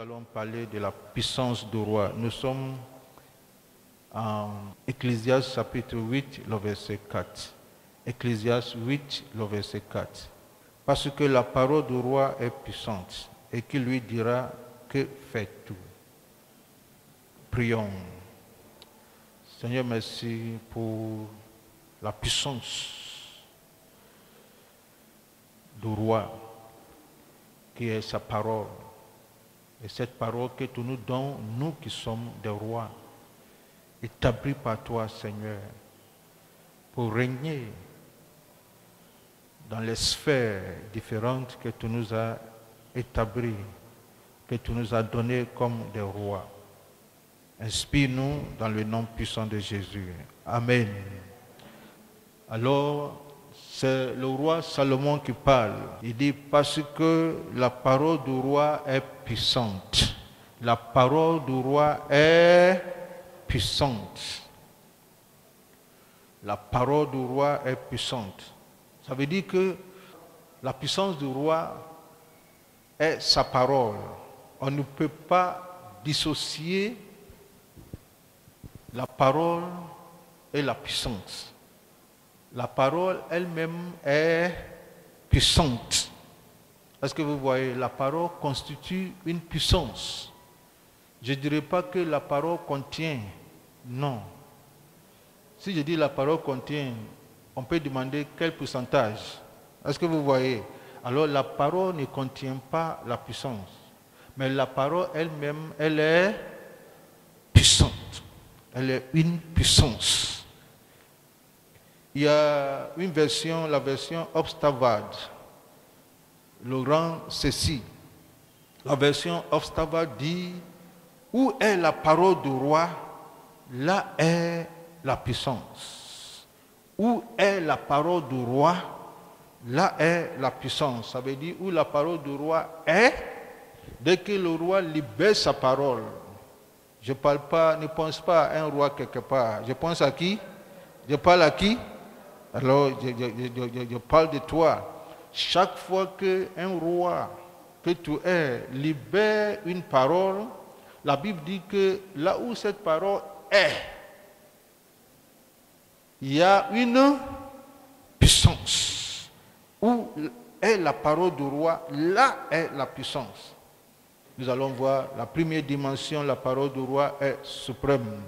allons parler de la puissance du roi. Nous sommes en Ecclésiaste chapitre 8, le verset 4. Ecclésiaste 8, le verset 4. Parce que la parole du roi est puissante et qui lui dira que fais-tu. Prions. Seigneur, merci pour la puissance du roi qui est sa parole. Et cette parole que tu nous donnes, nous qui sommes des rois, établis par toi, Seigneur, pour régner dans les sphères différentes que tu nous as établies, que tu nous as données comme des rois. Inspire-nous dans le nom puissant de Jésus. Amen. Alors, c'est le roi Salomon qui parle. Il dit parce que la parole du roi est puissante. La parole du roi est puissante. La parole du roi est puissante. Ça veut dire que la puissance du roi est sa parole. On ne peut pas dissocier la parole et la puissance. La parole elle-même est puissante. Est-ce que vous voyez, la parole constitue une puissance. Je ne dirais pas que la parole contient, non. Si je dis la parole contient, on peut demander quel pourcentage. Est-ce que vous voyez? Alors la parole ne contient pas la puissance. Mais la parole elle-même, elle est puissante. Elle est une puissance. Il y a une version, la version Obstavad. Le rend ceci. La version Obstavad dit, où est la parole du roi? Là est la puissance. Où est la parole du roi? Là est la puissance. Ça veut dire où la parole du roi est, dès que le roi libère sa parole. Je parle pas, ne pense pas à un roi quelque part. Je pense à qui? Je parle à qui? Alors je parle de toi. Chaque fois qu'un roi que tu es libère une parole, la Bible dit que là où cette parole est, il y a une puissance. Où est la parole du roi, là est la puissance. Nous allons voir la première dimension, la parole du roi est suprême.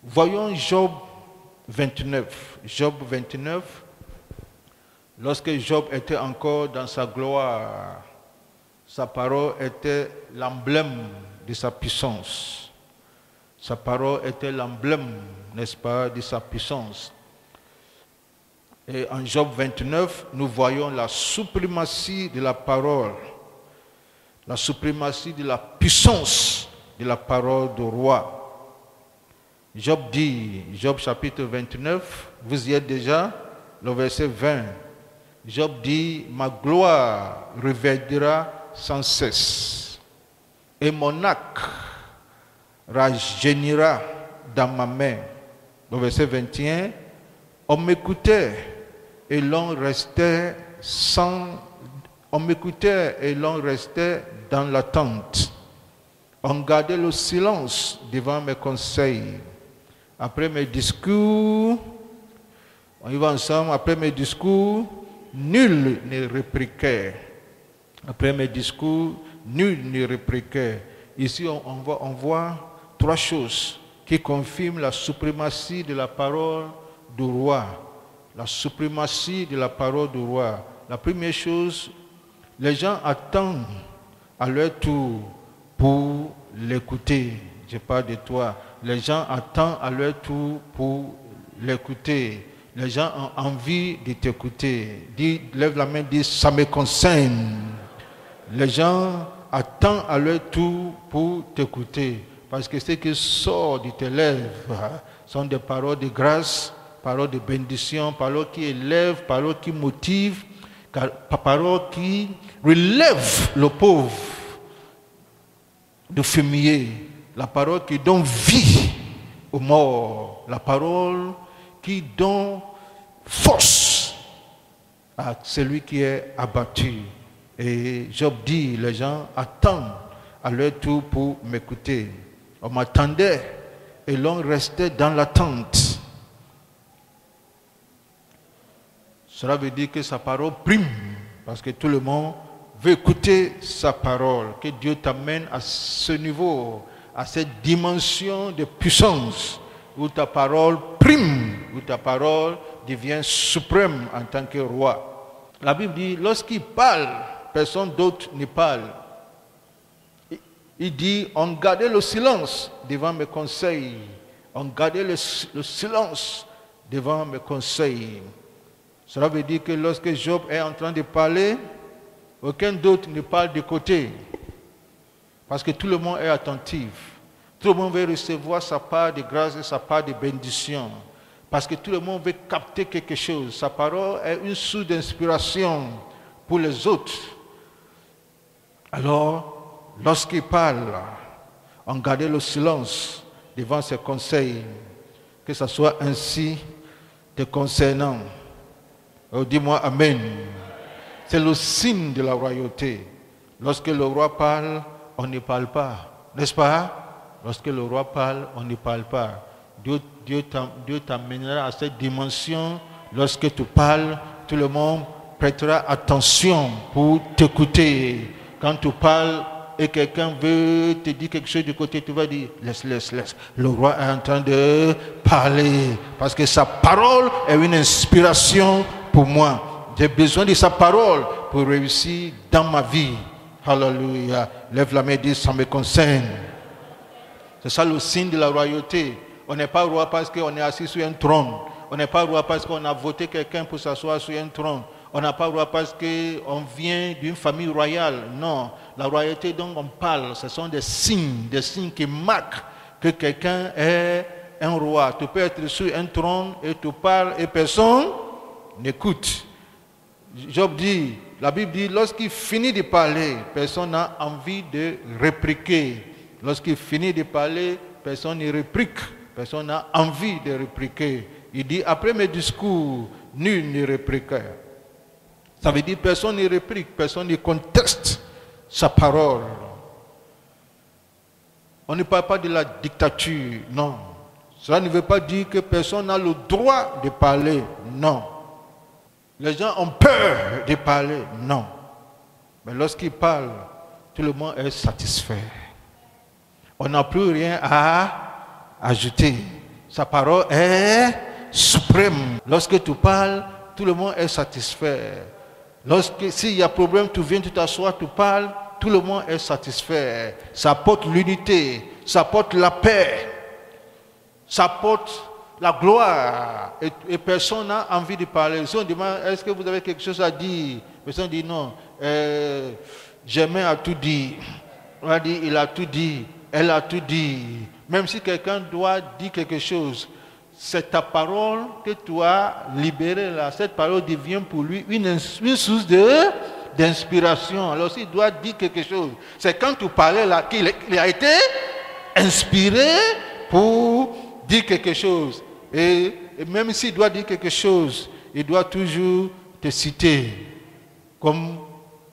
Voyons Job 29. Job 29, lorsque Job était encore dans sa gloire, sa parole était l'emblème de sa puissance. Sa parole était l'emblème, n'est-ce pas, de sa puissance. Et en Job 29, nous voyons la suprématie de la parole, la suprématie de la puissance de la parole du roi. Job dit, Job chapitre 29, vous y êtes déjà, le verset 20. Job dit, ma gloire reverdira sans cesse, et mon arc rajeunira dans ma main. Le verset 21, on m'écoutait et l'on restait dans l'attente. On gardait le silence devant mes conseils. Après mes discours, on y va ensemble, après mes discours, nul ne répliquait. Après mes discours, nul ne répliquait. Ici, on voit trois choses qui confirment la suprématie de la parole du roi. La suprématie de la parole du roi. La première chose, les gens attendent à leur tour pour l'écouter. Je parle de toi. Les gens attendent à leur tour pour l'écouter. Les gens ont envie de t'écouter. Lève la main, dis, ça me concerne. Les gens attendent à leur tour pour t'écouter. Parce que ce qui sort de tes lèvres sont des paroles de grâce, paroles de bénédiction, paroles qui élèvent, paroles qui motivent, paroles qui relèvent le pauvre du fumier. La parole qui donne vie aux morts. La parole qui donne force à celui qui est abattu. Et Job dit, les gens attendent à leur tour pour m'écouter. On m'attendait et l'on restait dans l'attente. Cela veut dire que sa parole prime, parce que tout le monde veut écouter sa parole. Que Dieu t'amène à ce niveau, à cette dimension de puissance, où ta parole prime, où ta parole devient suprême en tant que roi. La Bible dit, lorsqu'il parle, personne d'autre ne parle. Il dit, on gardait le silence devant mes conseils. On gardait le silence devant mes conseils. Cela veut dire que lorsque Job est en train de parler, aucun d'autre ne parle de côté. Parce que tout le monde est attentif. Tout le monde veut recevoir sa part de grâce et sa part de bénédiction. Parce que tout le monde veut capter quelque chose. Sa parole est une source d'inspiration pour les autres. Alors, lorsqu'il parle, on gardait le silence devant ses conseils. Que ce soit ainsi te concernant. Oh, dis-moi Amen. C'est le signe de la royauté. Lorsque le roi parle, on ne parle pas. N'est-ce pas? Lorsque le roi parle, on ne parle pas. Dieu t'amènera à cette dimension. Lorsque tu parles, tout le monde prêtera attention pour t'écouter. Quand tu parles et quelqu'un veut te dire quelque chose du côté, tu vas dire, laisse. Le roi est en train de parler. Parce que sa parole est une inspiration pour moi. J'ai besoin de sa parole pour réussir dans ma vie. Alléluia. Lève la main et dis, ça me concerne. C'est ça le signe de la royauté. On n'est pas roi parce qu'on est assis sur un trône. On n'est pas roi parce qu'on a voté quelqu'un pour s'asseoir sur un trône. On n'est pas roi parce qu'on vient d'une famille royale. Non. La royauté dont on parle, ce sont des signes qui marquent que quelqu'un est un roi. Tu peux être sur un trône et tu parles et personne n'écoute. Job dit, la Bible dit, lorsqu'il finit de parler, personne n'a envie de répliquer. Lorsqu'il finit de parler, personne ne réplique. Personne n'a envie de répliquer. Il dit, après mes discours, nul ne répliquait. Ça veut dire personne ne réplique, personne ne conteste sa parole. On ne parle pas de la dictature, non. Cela ne veut pas dire que personne n'a le droit de parler, non. Les gens ont peur de parler, non. Mais lorsqu'ils parlent, tout le monde est satisfait. On n'a plus rien à ajouter. Sa parole est suprême. Lorsque tu parles, tout le monde est satisfait. S'il y a problème, tu viens, tu t'assois, tu parles, tout le monde est satisfait. Ça apporte l'unité, ça apporte la paix, ça apporte la gloire. Et personne n'a envie de parler. Si on demande, est-ce que vous avez quelque chose à dire? Personne dit non. Germain a tout dit. On a dit, il a tout dit. Elle a tout dit. Même si quelqu'un doit dire quelque chose, c'est ta parole que tu as libérée là. Cette parole devient pour lui une source d'inspiration. Alors s'il doit dire quelque chose, c'est quand tu parlais là qu'il a été inspiré pour dire quelque chose. Et même s'il doit dire quelque chose, il doit toujours te citer comme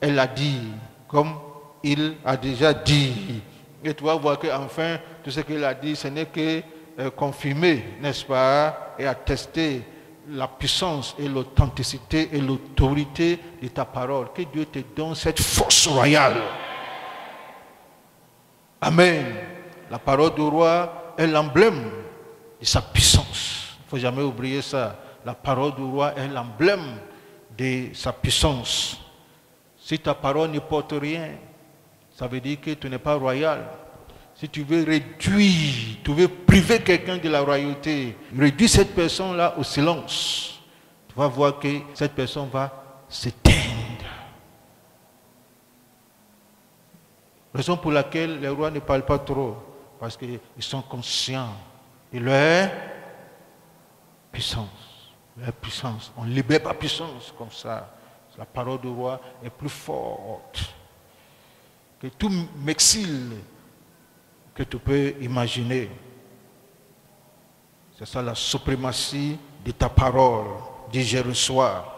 elle a dit, comme il a déjà dit. Et tu vas voir qu'enfin, tout ce qu'il a dit, ce n'est que confirmer, n'est-ce pas, et attester la puissance et l'authenticité et l'autorité de ta parole. Que Dieu te donne cette force royale. Amen. La parole du roi est l'emblème de sa puissance. Il ne faut jamais oublier ça. La parole du roi est l'emblème de sa puissance. Si ta parole ne porte rien, ça veut dire que tu n'es pas royal. Si tu veux réduire, tu veux priver quelqu'un de la royauté, réduis cette personne-là au silence. Tu vas voir que cette personne va s'éteindre. Raison pour laquelle les rois ne parlent pas trop, parce qu'ils sont conscients de leur puissance. Leur puissance. On ne libère pas puissance comme ça. La parole du roi est plus forte que tout m'exile que tu peux imaginer. C'est ça la suprématie de ta parole, dit je reçois.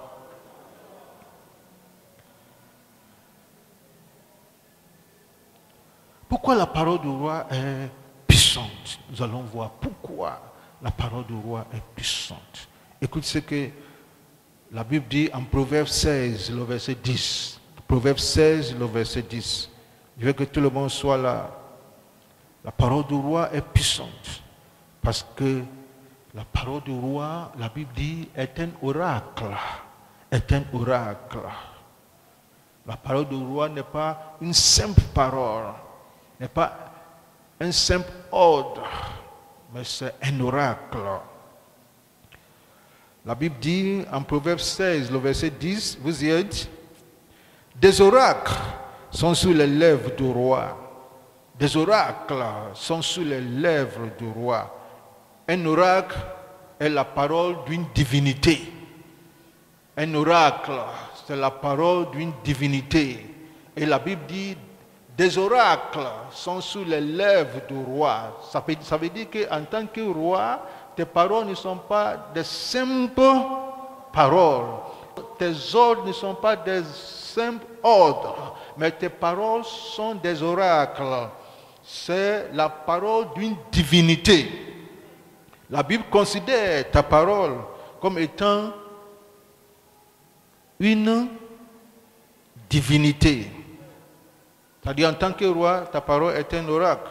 parole du roi est puissante. Nous allons voir pourquoi la parole du roi est puissante. Écoute ce que la Bible dit en Proverbe 16, le verset 10. Proverbe 16, le verset 10. Je veux que tout le monde soit là. La parole du roi est puissante. Parce que la parole du roi, la Bible dit, est un oracle. Est un oracle. La parole du roi n'est pas une simple parole. N'est pas un simple ordre. Mais c'est un oracle. La Bible dit en Proverbe 16, le verset 10, vous y êtes. Des oracles sont sur les lèvres du roi. Des oracles sont sur les lèvres du roi. Un oracle est la parole d'une divinité. Un oracle, c'est la parole d'une divinité. Et la Bible dit, des oracles sont sur les lèvres du roi. Ça veut dire qu'en tant que roi, tes paroles ne sont pas des simples paroles. Tes ordres ne sont pas des simples ordres, mais tes paroles sont des oracles. C'est la parole d'une divinité. La Bible considère ta parole comme étant une divinité. C'est-à-dire en tant que roi, ta parole est un oracle.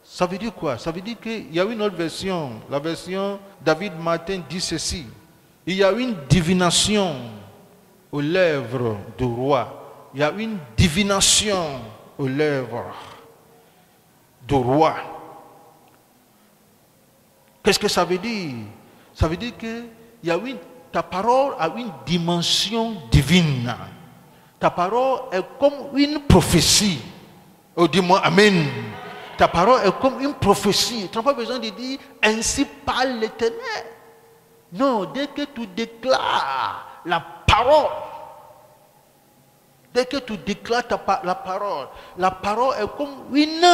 Ça veut dire quoi? Ça veut dire qu'il y a une autre version. La version David Martin dit ceci. Il y a une divination aux lèvres du roi. Il y a une divination aux lèvres du roi. Qu'est-ce que ça veut dire? Ça veut dire que ta parole a une dimension divine. Ta parole est comme une prophétie. Oh, dis-moi Amen. Ta parole est comme une prophétie. Tu n'as pas besoin de dire ainsi parle l'Éternel. Non, dès que tu déclares la parole, dès que tu déclares la parole est comme une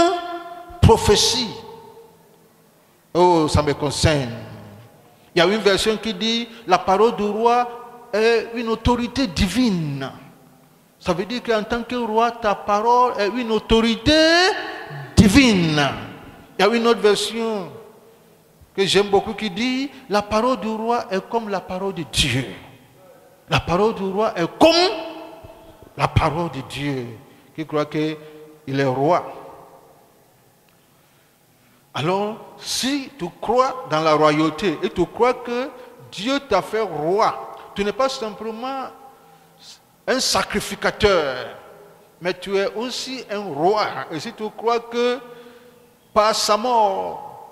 prophétie. Oh, ça me concerne. Il y a une version qui dit la parole du roi est une autorité divine. Ça veut dire qu'en tant que roi, ta parole est une autorité divine. Il y a une autre version que j'aime beaucoup qui dit la parole du roi est comme la parole de Dieu. La parole du roi est comme la parole de Dieu. Qui croit qu'il est roi. Alors, si tu crois dans la royauté et tu crois que Dieu t'a fait roi, tu n'es pas simplement un sacrificateur, mais tu es aussi un roi. Et si tu crois que par sa mort,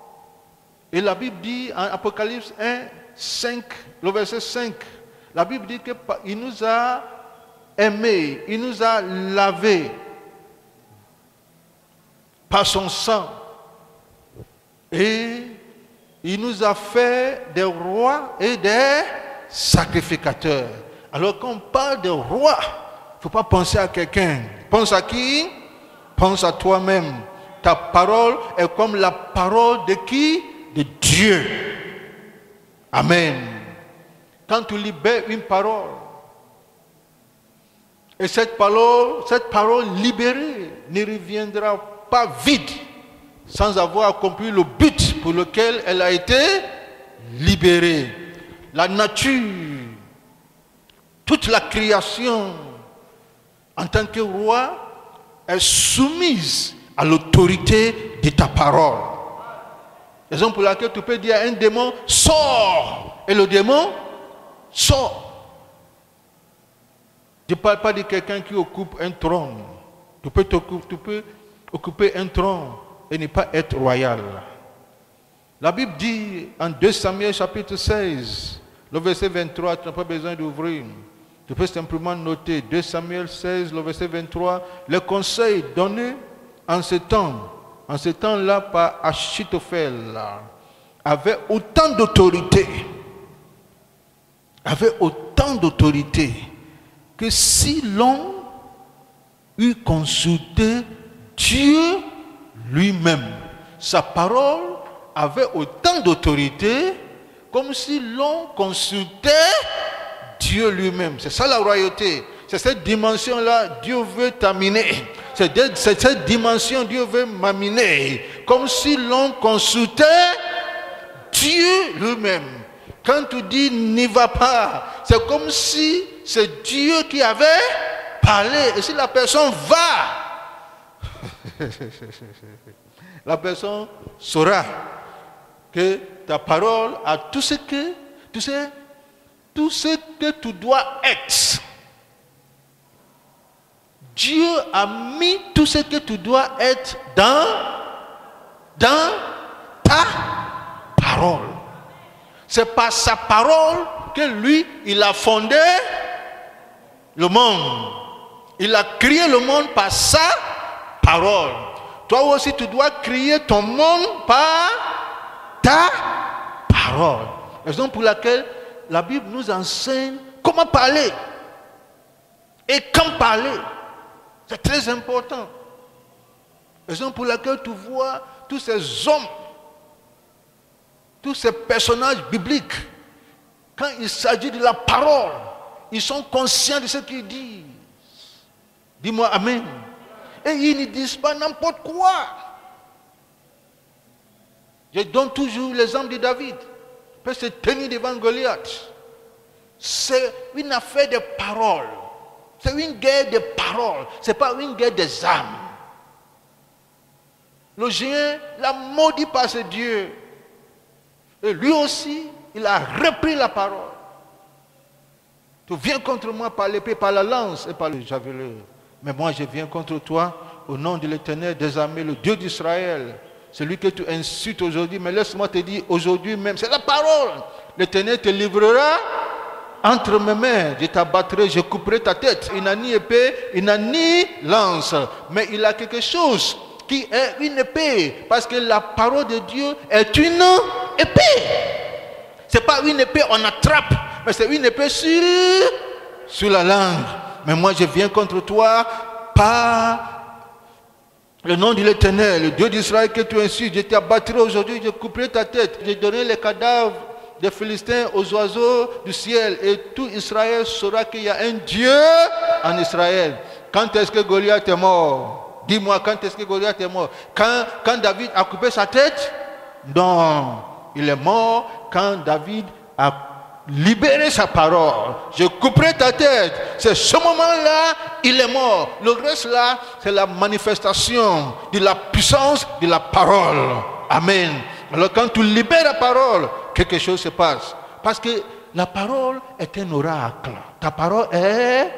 et la Bible dit en Apocalypse 1, 5, le verset 5, la Bible dit qu'il nous a aimés, il nous a lavés par son sang. Et il nous a fait des rois et des sacrificateurs. Alors quand on parle de roi, il ne faut pas penser à quelqu'un. Pense à qui? Pense à toi-même. Ta parole est comme la parole de qui? De Dieu. Amen. Quand tu libères une parole, et cette parole libérée ne reviendra pas vide, sans avoir accompli le but pour lequel elle a été libérée. La nature, toute la création, en tant que roi, est soumise à l'autorité de ta parole. Raison pour laquelle tu peux dire à un démon, sors, et le démon sort. Je ne parle pas de quelqu'un qui occupe un trône. Tu peux occuper un trône et ne pas être royal. La Bible dit en 2 Samuel chapitre 16, le verset 23, tu n'as pas besoin d'ouvrir. Tu peux simplement noter 2 Samuel 16, le verset 23, le conseil donné en ce temps-là par Achitophel avait autant d'autorité, que si l'on eût consulté Dieu lui-même, sa parole avait autant d'autorité comme si l'on consultait Dieu lui-même. C'est ça la royauté. C'est cette dimension-là Dieu veut t'amener. C'est cette dimension Dieu veut m'amener. Comme si l'on consultait Dieu lui-même. Quand tu dis n'y va pas, c'est comme si c'est Dieu qui avait parlé. Et si la personne va, la personne saura que ta parole a tout ce que tu dois être. Dieu a mis tout ce que tu dois être dans ta parole. C'est par sa parole que lui, il a fondé le monde. Il a créé le monde par sa parole. Toi aussi, tu dois créer ton monde par ta parole. Raison pour laquelle la Bible nous enseigne comment parler et quand parler. C'est très important. Raison pour laquelle tu vois tous ces hommes, tous ces personnages bibliques, quand il s'agit de la parole, ils sont conscients de ce qu'ils disent. Dis-moi Amen. Et ils ne disent pas n'importe quoi. Je donne toujours l'exemple de David. Il peut se tenir devant Goliath. C'est une affaire de parole. C'est une guerre de paroles. Ce n'est pas une guerre des âmes. Le géant l'a maudit par ce Dieu. Et lui aussi, il a repris la parole. Tu viens contre moi par l'épée, par la lance et par le javelot. Mais moi, je viens contre toi au nom de l'Éternel des armées, le Dieu d'Israël. Celui que tu insultes aujourd'hui. Mais laisse-moi te dire, aujourd'hui même, c'est la parole. L'Éternel te livrera entre mes mains, je t'abattrai, je couperai ta tête. Il n'a ni épée, il n'a ni lance. Mais il a quelque chose qui est une épée. Parce que la parole de Dieu est une épée. Ce n'est pas une épée, on attrape. Mais c'est une épée sur la langue. Mais moi, je viens contre toi par le nom de l'Éternel, le Dieu d'Israël que tu insultes. Je t'abattrai aujourd'hui, je couperai ta tête. Je donnerai les cadavres des Philistins aux oiseaux du ciel, et tout Israël saura qu'il y a un Dieu en Israël. Quand est-ce que Goliath est mort? Dis-moi, quand est-ce que Goliath est mort? Quand David a coupé sa tête? Non, il est mort quand David a libéré sa parole. Je couperai ta tête. C'est ce moment-là, il est mort. Le reste là, c'est la manifestation de la puissance de la parole. Amen. Alors quand tu libères la parole, quelque chose se passe. Parce que la parole est un oracle. Ta parole est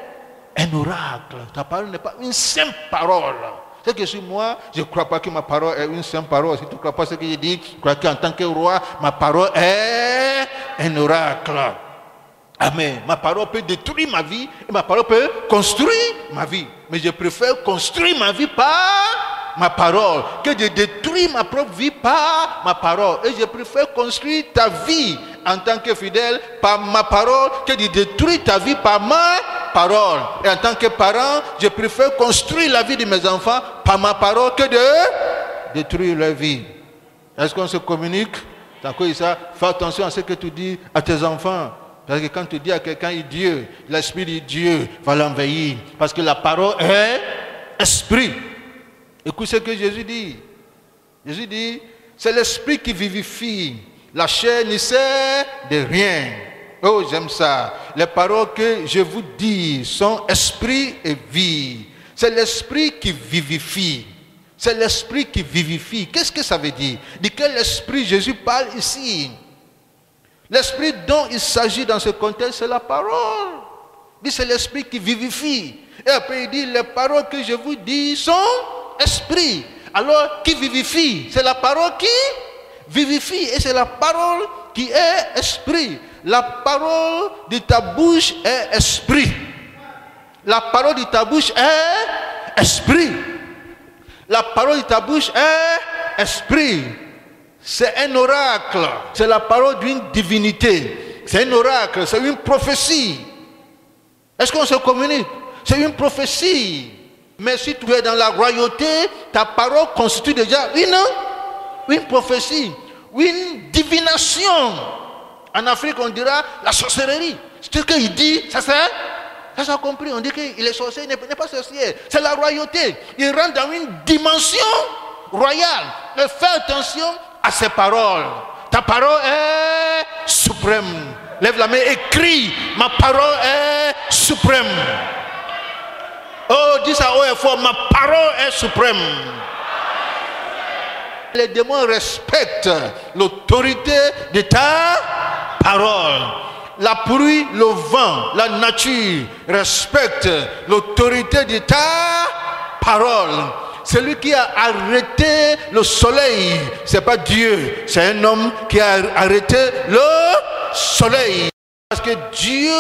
un oracle. Ta parole n'est pas une simple parole. C'est que sur moi, je ne crois pas que ma parole est une simple parole. Si tu ne crois pas ce que je dis, je crois qu'en tant que roi, ma parole est un oracle. Amen. Ma parole peut détruire ma vie et ma parole peut construire ma vie. Mais je préfère construire ma vie par ma parole que de détruire ma propre vie par ma parole. Et je préfère construire ta vie en tant que fidèle par ma parole que de détruire ta vie par ma parole. Et en tant que parent, je préfère construire la vie de mes enfants par ma parole que de détruire leur vie. Est-ce qu'on se communique? Fais attention à ce que tu dis à tes enfants. Parce que quand tu dis à quelqu'un, il dit Dieu, l'esprit de Dieu va l'envahir. Parce que la parole est esprit. Écoute ce que Jésus dit. Jésus dit, c'est l'esprit qui vivifie. La chair ne sert de rien. Oh, j'aime ça. Les paroles que je vous dis sont esprit et vie. C'est l'esprit qui vivifie. C'est l'esprit qui vivifie. Qu'est-ce que ça veut dire? De quel esprit Jésus parle ici? L'esprit dont il s'agit dans ce contexte, c'est la parole. Il dit, c'est l'esprit qui vivifie. Et après il dit, les paroles que je vous dis sont esprit. Alors, qui vivifie? C'est la parole qui vivifie. Et c'est la parole qui est esprit. La parole de ta bouche est esprit. La parole de ta bouche est esprit. La parole de ta bouche est esprit. C'est un oracle. C'est la parole d'une divinité. C'est un oracle. C'est une prophétie. Est-ce qu'on se communique? C'est une prophétie. Mais si tu es dans la royauté, ta parole constitue déjà une prophétie, une divination. En Afrique, on dira la sorcellerie. Ce qu'il dit, ça c'est Ça s'est compris, on dit qu'il est sorcier, il n'est pas sorcier. C'est la royauté. Il rentre dans une dimension royale. Mais fais attention à ses paroles. Ta parole est suprême. Lève la main et crie, ma parole est suprême. Oh, dis ça haut et fort, ma parole est suprême. Les démons respectent l'autorité de ta parole. La pluie, le vent, la nature respectent l'autorité de ta parole. Celui qui a arrêté le soleil, ce n'est pas Dieu, c'est un homme qui a arrêté le soleil. Parce que Dieu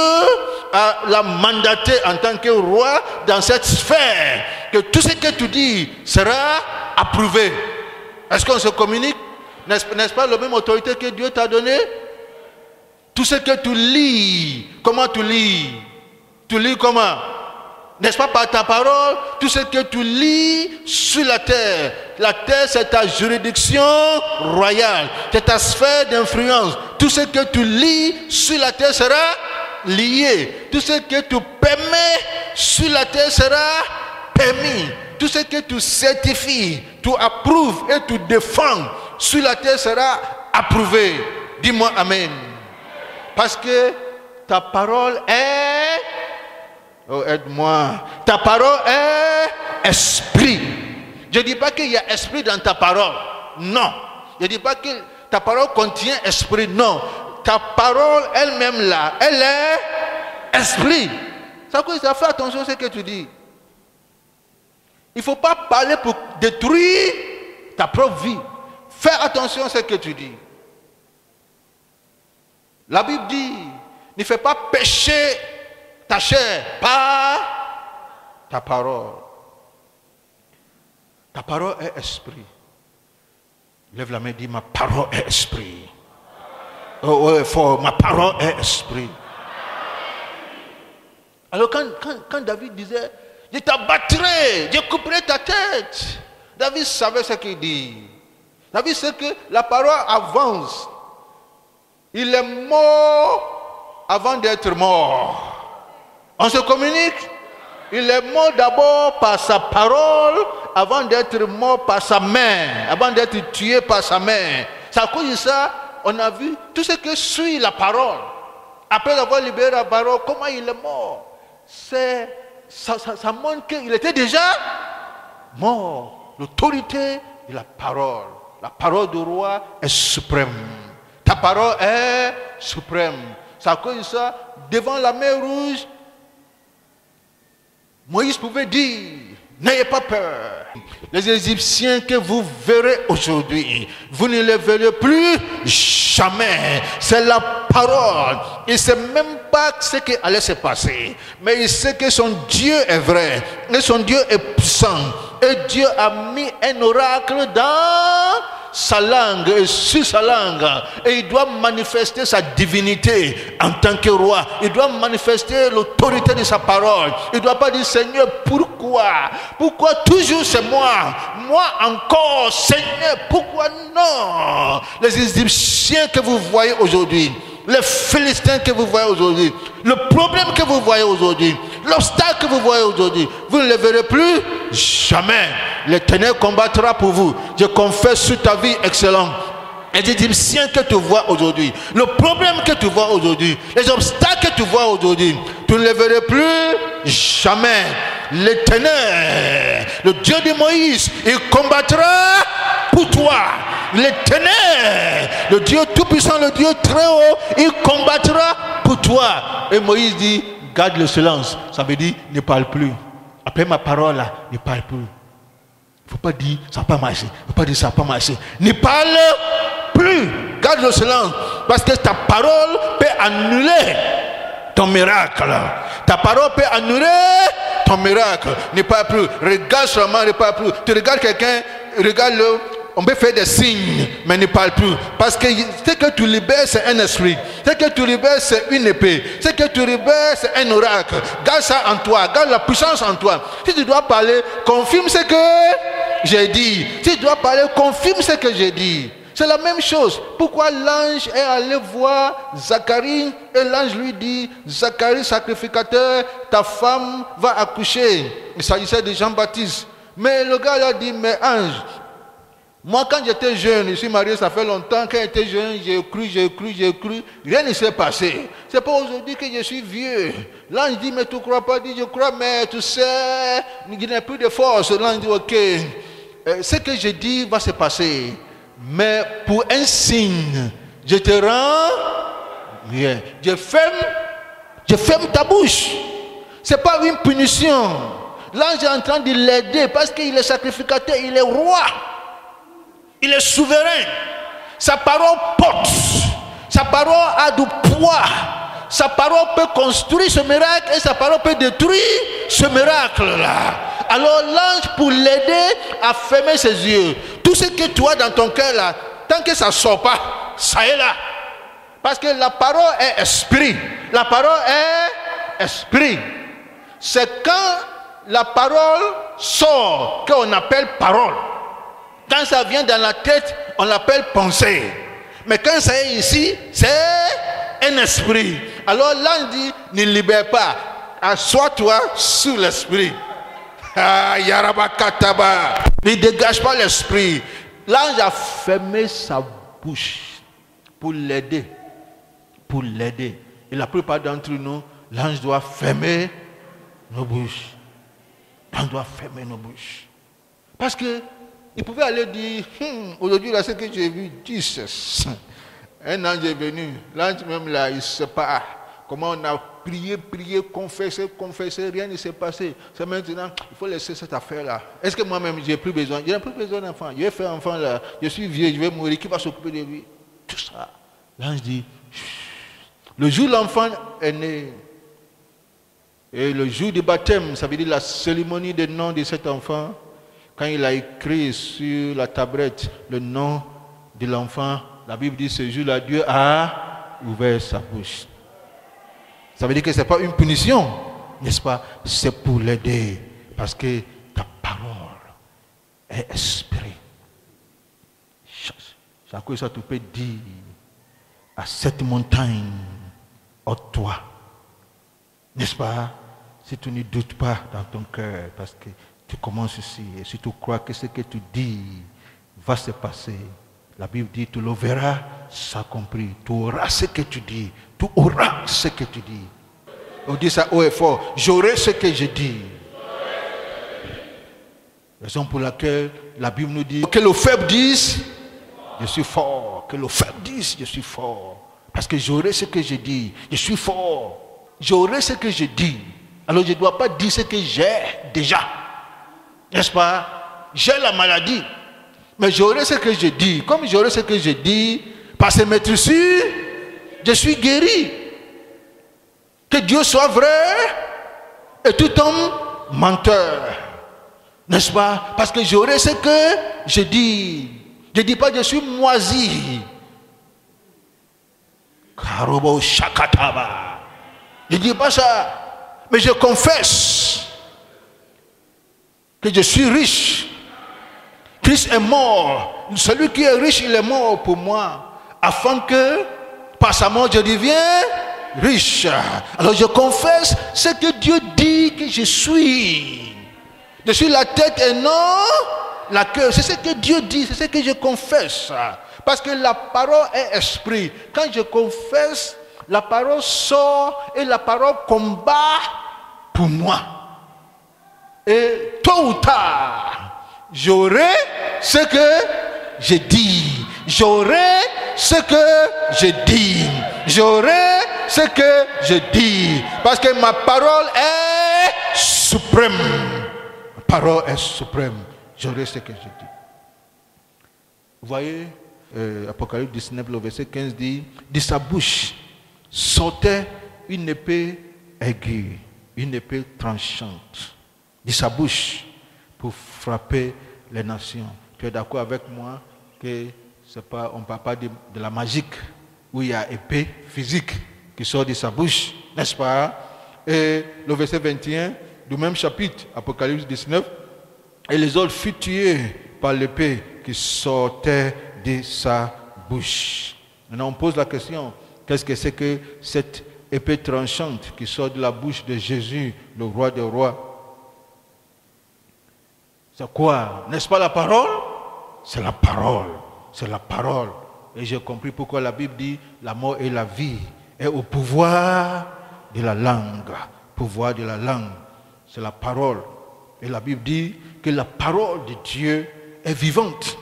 l'a mandaté en tant que roi dans cette sphère, que tout ce que tu dis sera approuvé. Est-ce qu'on se communique? N'est-ce pas la même autorité que Dieu t'a donné? Tout ce que tu lis, comment tu lis? Tu lis comment? N'est-ce pas par ta parole? Tout ce que tu lis sur la terre c'est ta juridiction royale, c'est ta sphère d'influence. Tout ce que tu lis sur la terre sera lié. Tout ce que tu permets sur la terre sera permis. Tout ce que tu certifies, tu approuves et tu défends sur la terre sera approuvé. Dis-moi Amen. Parce que ta parole est... Oh, aide-moi. Ta parole est esprit. Je ne dis pas qu'il y a esprit dans ta parole. Non. Je ne dis pas que ta parole contient esprit. Non. Ta parole elle-même là, elle est esprit. Ça fait attention à ce que tu dis. Il ne faut pas parler pour détruire ta propre vie. Fais attention à ce que tu dis. La Bible dit, ne fais pas pécher ta chair par ta parole. Ta parole est esprit. Lève la main et dis, ma parole est esprit. Oh, ouais, fort, ma parole est esprit. Alors quand David disait, je t'abattrai, je couperai ta tête. David savait ce qu'il dit. David sait que la parole avance. Il est mort avant d'être mort. On se communique? Il est mort d'abord par sa parole avant d'être mort par sa main, avant d'être tué par sa main. C'est à cause de ça, on a vu tout ce que suit la parole. Après avoir libéré la parole, comment il est mort? Ça montre qu'il était déjà mort. L'autorité de la parole du roi est suprême. Ta parole est suprême. C'est à cause de ça, devant la mer rouge, Moïse pouvait dire, n'ayez pas peur. Les Égyptiens que vous verrez aujourd'hui, vous ne les verrez plus jamais. C'est la parole. Il ne sait même pas ce qui allait se passer. Mais il sait que son Dieu est vrai. Et son Dieu est puissant. Et Dieu a mis un oracle dans sa langue et sur sa langue. Et il doit manifester sa divinité en tant que roi. Il doit manifester l'autorité de sa parole. Il ne doit pas dire, Seigneur, pourquoi toujours c'est moi encore, Seigneur, pourquoi non? Les Égyptiens que vous voyez aujourd'hui, les Philistins que vous voyez aujourd'hui, le problème que vous voyez aujourd'hui, l'obstacle que vous voyez aujourd'hui, vous ne le verrez plus jamais. L'Éternel combattra pour vous. Je confesse sur ta vie excellente. Les Égyptiens que tu vois aujourd'hui, le problème que tu vois aujourd'hui, les obstacles que tu vois aujourd'hui, tu ne les verras plus jamais. L'Éternel, le Dieu de Moïse, il combattra pour toi. L'Éternel, le Dieu tout-puissant, le Dieu très haut, il combattra pour toi. Et Moïse dit, garde le silence. Ça veut dire, ne parle plus. Après ma parole là, ne parle plus. Il ne faut pas dire, ça n'a pas marché. Il ne faut pas dire, ça n'a pas marché. Ne parle plus. Garde le silence. Parce que ta parole peut annuler ton miracle. Ta parole peut annuler ton miracle. Ne parle plus. Regarde seulement, ne parle plus. Tu regardes quelqu'un, regarde-le. On peut faire des signes, mais ne parle plus. Parce que ce que tu libères, c'est un esprit. Ce que tu libères, c'est une épée. Ce que tu libères, c'est un oracle. Garde ça en toi. Garde la puissance en toi. Si tu dois parler, confirme ce que j'ai dit. Si tu dois parler, confirme ce que j'ai dit. C'est la même chose. Pourquoi l'ange est allé voir Zacharie et l'ange lui dit, Zacharie, sacrificateur, ta femme va accoucher. Il s'agissait de Jean-Baptiste. Mais le gars lui a dit, mais ange, moi quand j'étais jeune, je suis marié, ça fait longtemps, quand j'étais jeune, j'ai cru, rien ne s'est passé. C'est pas aujourd'hui que je suis vieux. L'ange dit, mais tu ne crois pas? Dit, je crois, mais tu sais, il n'y a plus de force. L'ange dit, ok, ce que je dis va se passer. Mais pour un signe, je te rends bien. Je ferme ta bouche. Ce n'est pas une punition. L'ange est en train de l'aider parce qu'il est sacrificateur, il est roi. Il est souverain. Sa parole porte. Sa parole a du poids. Sa parole peut construire ce miracle et sa parole peut détruire ce miracle-là. Alors l'ange, pour l'aider à fermer ses yeux, tout ce que tu as dans ton cœur là, tant que ça ne sort pas, ça est là. Parce que la parole est esprit. La parole est esprit. C'est quand la parole sort qu'on appelle parole. Quand ça vient dans la tête, on l'appelle pensée. Mais quand ça est ici, c'est un esprit. Alors l'ange dit, ne libère pas. Assois-toi sous l'esprit. Ah, Yarabakataba. Ne dégage pas l'esprit. L'ange a fermé sa bouche pour l'aider. Pour l'aider. Et la plupart d'entre nous, l'ange doit fermer nos bouches. L'ange doit fermer nos bouches. Parce que il pouvait aller dire, aujourd'hui là, ce que j'ai vu, Jesus. Un ange est venu. L'ange même là, il ne sait pas comment on a prié, confessé, rien ne s'est passé. C'est maintenant, il faut laisser cette affaire-là. Est-ce que moi-même, j'ai plus besoin? Je n'ai plus besoin d'enfant. Je vais faire enfant là. Je suis vieux, je vais mourir. Qui va s'occuper de lui? Tout ça. L'ange dit, le jour où l'enfant est né, et le jour du baptême, ça veut dire la cérémonie de nom de cet enfant, quand il a écrit sur la tablette le nom de l'enfant, la Bible dit ce jour-là, Dieu a ouvert sa bouche. Ça veut dire que ce n'est pas une punition, n'est-ce pas? C'est pour l'aider. Parce que ta parole est esprit. Chaque fois, tu peux dire à cette montagne, ôte-toi. N'est-ce pas? Si tu ne doutes pas dans ton cœur, parce que tu commences ici, et si tu crois que ce que tu dis va se passer, la Bible dit, tu le verras, ça compris. Tu auras ce que tu dis. Tu auras ce que tu dis. On dit ça haut et fort. J'aurai ce que je dis. Raison pour laquelle la Bible nous dit que le faible dise, je suis fort. Que le faible dise, je suis fort. Parce que j'aurai ce que je dis. Je suis fort. J'aurai ce que je dis. Alors je ne dois pas dire ce que j'ai déjà. N'est-ce pas? J'ai la maladie. Mais j'aurai ce que je dis. Comme j'aurai ce que je dis, par ses maîtresses, je suis guéri. Que Dieu soit vrai et tout homme menteur. N'est-ce pas? Parce que j'aurai ce que je dis. Je ne dis pas que je suis moisi. Karobo Shakataba. Je ne dis pas ça. Mais je confesse que je suis riche. Christ est mort. Celui qui est riche, il est mort pour moi. Afin que, par sa mort, je deviens riche. Alors je confesse ce que Dieu dit que je suis. Je suis la tête et non la queue. C'est ce que Dieu dit, c'est ce que je confesse. Parce que la parole est esprit. Quand je confesse, la parole sort et la parole combat pour moi. Et tôt ou tard, j'aurai ce que je dis. J'aurai ce que je dis. J'aurai ce que je dis. Parce que ma parole est suprême. Ma parole est suprême. J'aurai ce que je dis. Vous voyez, Apocalypse 19, le verset 15 dit, de sa bouche sortait une épée aiguë, une épée tranchante. De sa bouche pour frapper les nations. Tu es d'accord avec moi que c'est pas, on ne parle pas de la magique où il y a épée physique qui sort de sa bouche, n'est-ce pas? Et le verset 21 du même chapitre, Apocalypse 19, et les autres furent tués par l'épée qui sortait de sa bouche. Maintenant, on pose la question, qu'est-ce que c'est que cette épée tranchante qui sort de la bouche de Jésus, le roi des rois? C'est quoi? N'est-ce pas la parole? C'est la parole. C'est la parole. Et j'ai compris pourquoi la Bible dit la mort et la vie est au pouvoir de la langue. Pouvoir de la langue. C'est la parole. Et la Bible dit que la parole de Dieu est vivante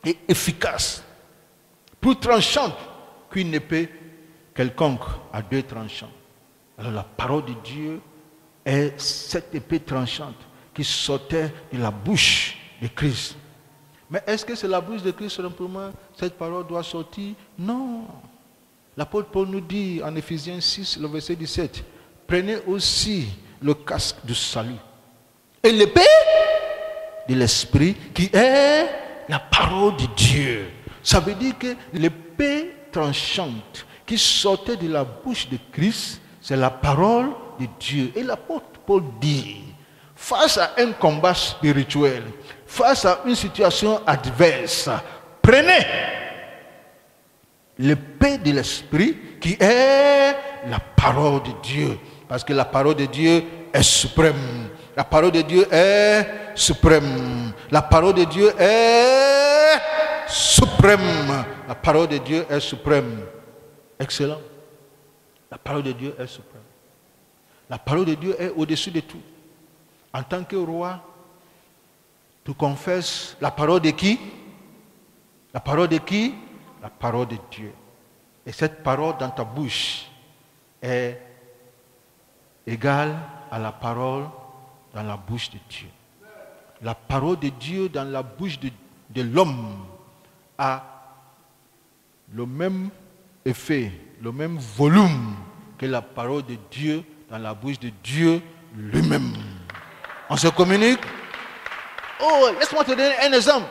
et efficace, plus tranchante qu'une épée quelconque à deux tranchants. Alors la parole de Dieu est cette épée tranchante qui sortait de la bouche de Christ. Mais est-ce que c'est la bouche de Christ simplement, cette parole doit sortir? Non. L'apôtre Paul nous dit en Éphésiens 6, le verset 17, prenez aussi le casque du salut et l'épée de l'esprit qui est la parole de Dieu. Ça veut dire que l'épée tranchante qui sortait de la bouche de Christ, c'est la parole de Dieu. Et l'apôtre Paul dit, face à un combat spirituel, face à une situation adverse, prenez l'épée de l'esprit qui est la parole de Dieu. Parce que la parole de Dieu est suprême. La parole de Dieu est suprême. La parole de Dieu est suprême. La parole de Dieu est suprême. Excellent. La parole de Dieu est suprême. La parole de Dieu est au-dessus de tout. En tant que roi, tu confesses la parole de qui? La parole de qui? La parole de Dieu. Et cette parole dans ta bouche est égale à la parole dans la bouche de Dieu. La parole de Dieu dans la bouche de l'homme a le même effet, le même volume que la parole de Dieu dans la bouche de Dieu lui-même. On se communique? Oh, laisse-moi te donner un exemple.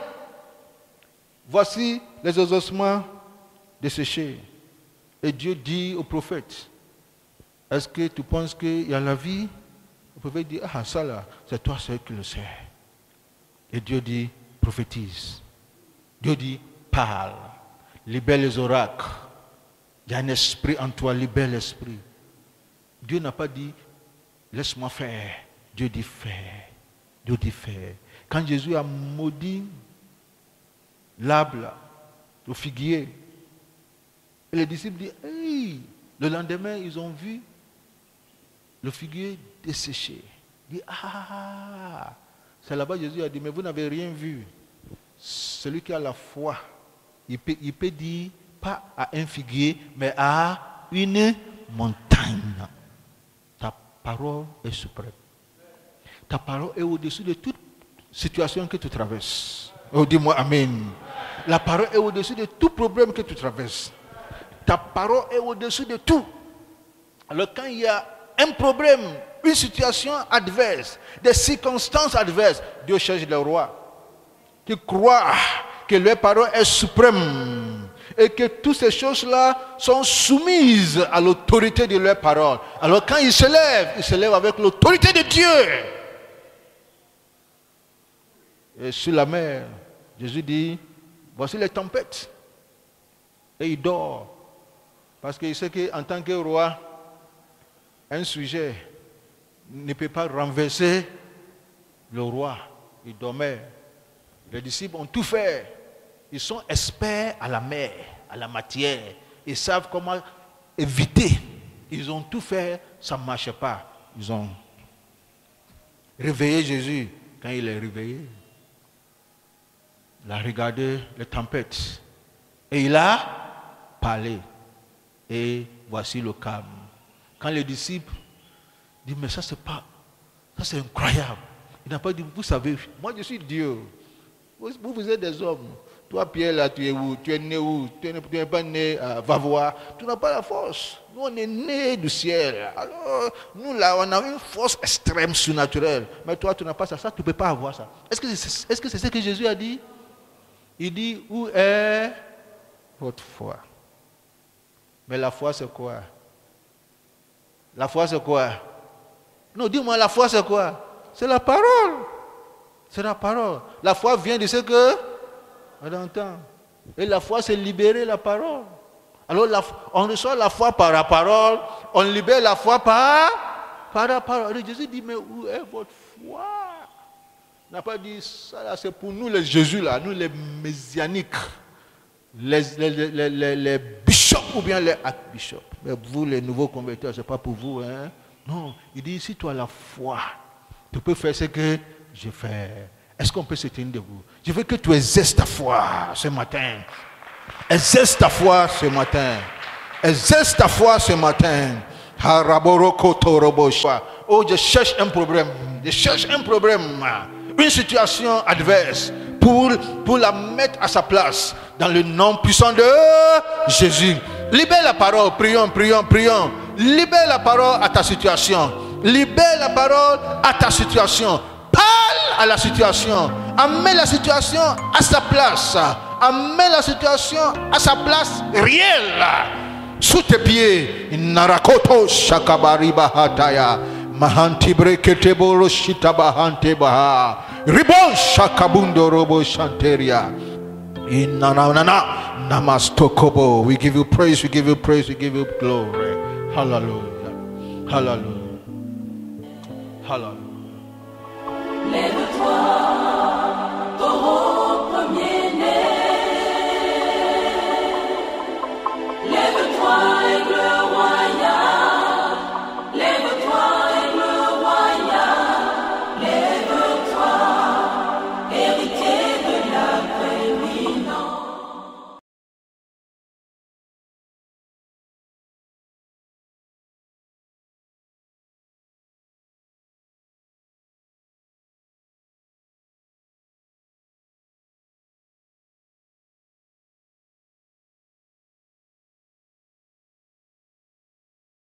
Voici les ossements desséchés. Et Dieu dit au prophète, est-ce que tu penses qu'il y a la vie? Le prophète dit, ah ça là, c'est toi seul qui le sais. Et Dieu dit, prophétise. Dieu dit, parle. Libère les oracles. Il y a un esprit en toi, libère l'esprit. Dieu n'a pas dit, laisse-moi faire. Dieu dit, fais. Dieu dit, fais. Quand Jésus a maudit l'arbre, le figuier, et les disciples disent, hey, le lendemain, ils ont vu le figuier desséché. Ils disent, ah, c'est là-bas Jésus a dit, mais vous n'avez rien vu. Celui qui a la foi, il peut dire, pas à un figuier, mais à une montagne. Ta parole est suprême. Ta parole est au-dessus de toute situation que tu traverses. Oh, dis-moi Amen. La parole est au-dessus de tout problème que tu traverses. Ta parole est au-dessus de tout. Alors quand il y a un problème, une situation adverse, des circonstances adverses, Dieu cherche le roi qui croit que leur parole est suprême et que toutes ces choses-là sont soumises à l'autorité de leur parole. Alors quand ils se lèvent avec l'autorité de Dieu. Et sur la mer, Jésus dit, voici les tempêtes. Et il dort. Parce qu'il sait qu'en tant que roi, un sujet ne peut pas renverser le roi. Il dormait. Les disciples ont tout fait. Ils sont experts à la mer, à la matière. Ils savent comment éviter. Ils ont tout fait, ça ne marchait pas. Ils ont réveillé Jésus. Quand il est réveillé, il a regardé les tempêtes. Et il a parlé. Et voici le calme. Quand les disciples disent, mais ça c'est incroyable. Il n'a pas dit, vous savez, moi je suis Dieu. Vous êtes des hommes. Toi Pierre là, tu es où? Tu es né où? Tu n'es pas né à Vavois. Tu n'as pas la force. Nous on est nés du ciel. Alors nous là on a une force extrême surnaturelle. Mais toi tu n'as pas ça. Ça tu ne peux pas avoir ça. Est-ce que c'est ce que Jésus a dit? Il dit, où est votre foi? Mais la foi c'est quoi? La foi c'est quoi? Non, dis-moi, la foi c'est quoi? C'est la parole. C'est la parole. La foi vient de ce que on entend. Et la foi, c'est libérer la parole. Alors, on reçoit la foi par la parole, on libère la foi par la parole. Et Jésus dit, mais où est votre foi? Il n'a pas dit, ça là, c'est pour nous les Jésus, là, nous les messianiques, les bishops ou bien les archbishops. Mais vous, les nouveaux convertis, ce n'est pas pour vous. Hein? Non, il dit, si tu as la foi, tu peux faire ce que je fais. Est-ce qu'on peut se tenir debout? Je veux que tu exerces ta foi ce matin. Exerce ta foi ce matin. Exerce ta foi ce matin. Oh, je cherche un problème. Je cherche un problème. Une situation adverse pour la mettre à sa place dans le nom puissant de Jésus. Libère la parole. Prions, prions, prions. Libère la parole à ta situation. Libère la parole à ta situation. Parle à la situation. Amène la situation à sa place. Amène la situation à sa place réelle. Sous tes pieds. Narakoto shakabari bahataya. Mahanti brekete boro shita bahante baha. Ribon shakabundo robo shanteria. Inanana namastokobo. We give you praise, we give you praise, we give you glory. Hallelujah. Hallelujah. Hallelujah. Lève-toi.